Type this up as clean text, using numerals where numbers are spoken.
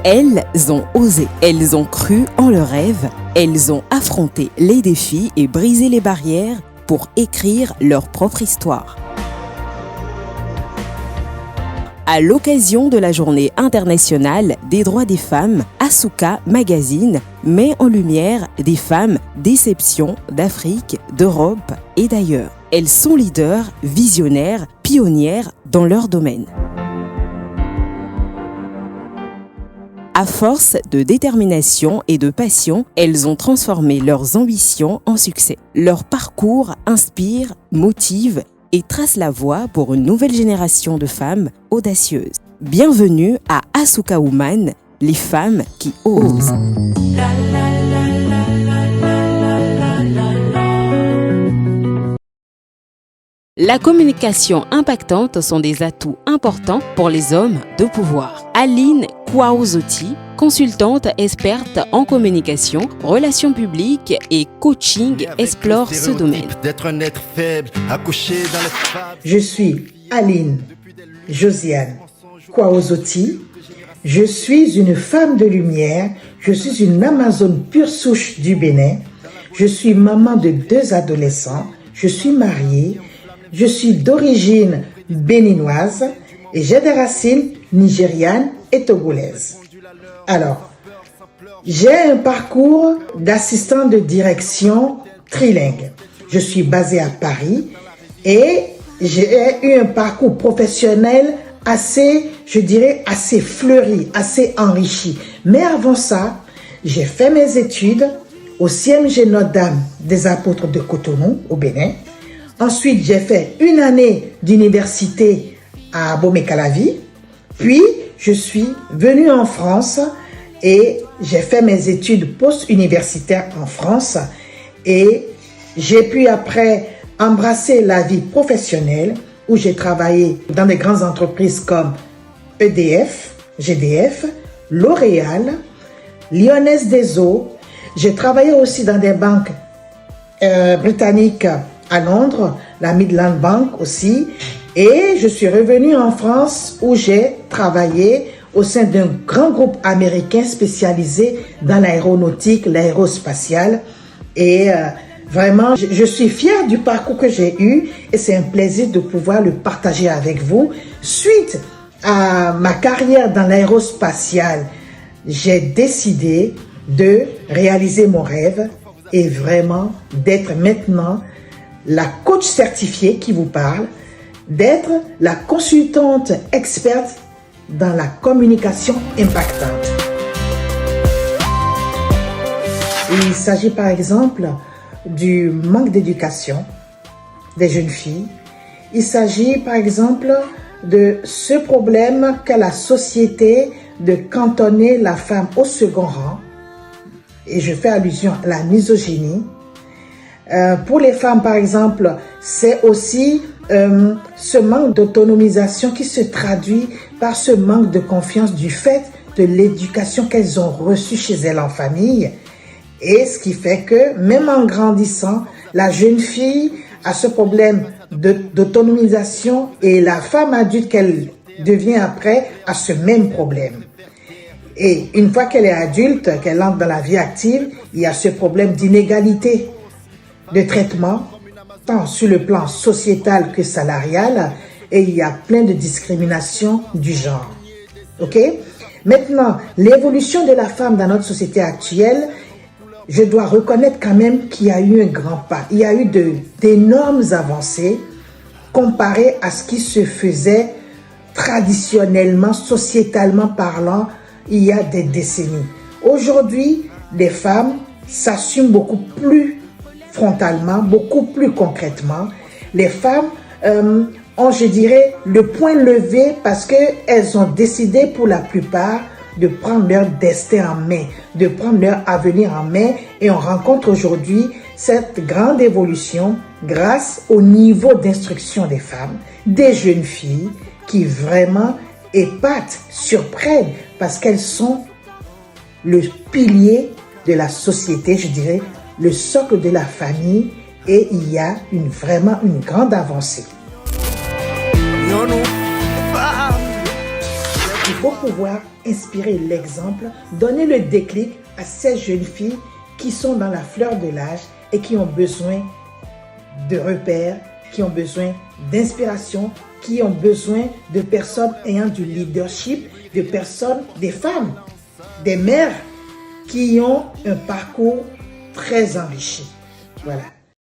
Elles ont osé, elles ont cru en leurs rêves, elles ont affronté les défis et brisé les barrières pour écrire leur propre histoire. À l'occasion de la Journée internationale des droits des femmes, Asuka Magazine met en lumière des femmes d'exception d'Afrique, d'Europe et d'ailleurs. Elles sont leaders, visionnaires, pionnières dans leur domaine. À force de détermination et de passion, elles ont transformé leurs ambitions en succès. Leur parcours inspire, motive et trace la voie pour une nouvelle génération de femmes audacieuses. Bienvenue à Asuka Woman, les femmes qui osent. La communication impactante sont des atouts importants pour les hommes de pouvoir. Aline Kwaozoti, consultante experte en communication, relations publiques et coaching, explore ce domaine. Je suis Aline Josiane Kwaozoti. Je suis une femme de lumière. Je suis une Amazone pure souche du Bénin. Je suis maman de 2 adolescents. Je suis mariée. Je suis d'origine béninoise et j'ai des racines nigérianes et togolaises. Alors, j'ai un parcours d'assistant de direction trilingue. Je suis basée à Paris et j'ai eu un parcours professionnel assez fleuri, assez enrichi. Mais avant ça, j'ai fait mes études au CMG Notre-Dame des Apôtres de Cotonou, au Bénin. Ensuite, j'ai fait 1 année d'université à Bomé-Calavi. Puis, je suis venue en France et j'ai fait mes études post-universitaires en France. Et j'ai pu après embrasser la vie professionnelle où j'ai travaillé dans des grandes entreprises comme EDF, GDF, L'Oréal, Lyonnaise des Eaux. J'ai travaillé aussi dans des banques britanniques à Londres, la Midland Bank aussi. Et je suis revenue en France où j'ai travaillé au sein d'un grand groupe américain spécialisé dans l'aéronautique, l'aérospatiale. Et vraiment, je suis fière du parcours que j'ai eu et c'est un plaisir de pouvoir le partager avec vous. Suite à ma carrière dans l'aérospatiale, j'ai décidé de réaliser mon rêve et vraiment d'être maintenant la coach certifiée qui vous parle, d'être la consultante experte dans la communication impactante. Il s'agit par exemple du manque d'éducation des jeunes filles. Il s'agit par exemple de ce problème qu'a la société de cantonner la femme au second rang. Et je fais allusion à la misogynie. Pour les femmes, par exemple, c'est aussi ce manque d'autonomisation qui se traduit par ce manque de confiance du fait de l'éducation qu'elles ont reçue chez elles en famille. Et ce qui fait que, même en grandissant, la jeune fille a ce problème d'autonomisation et la femme adulte qu'elle devient après a ce même problème. Et une fois qu'elle est adulte, qu'elle entre dans la vie active, il y a ce problème d'inégalité de traitement, tant sur le plan sociétal que salarial, et il y a plein de discriminations du genre. Ok? Maintenant, l'évolution de la femme dans notre société actuelle, je dois reconnaître quand même qu'il y a eu un grand pas. Il y a eu d'énormes avancées comparées à ce qui se faisait traditionnellement, sociétalement parlant, il y a des décennies. Aujourd'hui, les femmes s'assument beaucoup plus frontalement, beaucoup plus concrètement. Les femmes ont, je dirais, le point levé parce qu'elles ont décidé pour la plupart de prendre leur destin en main, de prendre leur avenir en main. Et on rencontre aujourd'hui cette grande évolution grâce au niveau d'instruction des femmes, des jeunes filles qui vraiment épatent, surprennent parce qu'elles sont le pilier de la société, je dirais, le socle de la famille, et il y a vraiment une grande avancée. pour pouvoir inspirer l'exemple, donner le déclic à ces jeunes filles qui sont dans la fleur de l'âge et qui ont besoin de repères, qui ont besoin d'inspiration, qui ont besoin de personnes ayant du leadership, de personnes, des femmes, des mères qui ont un parcours très enrichi. Voilà.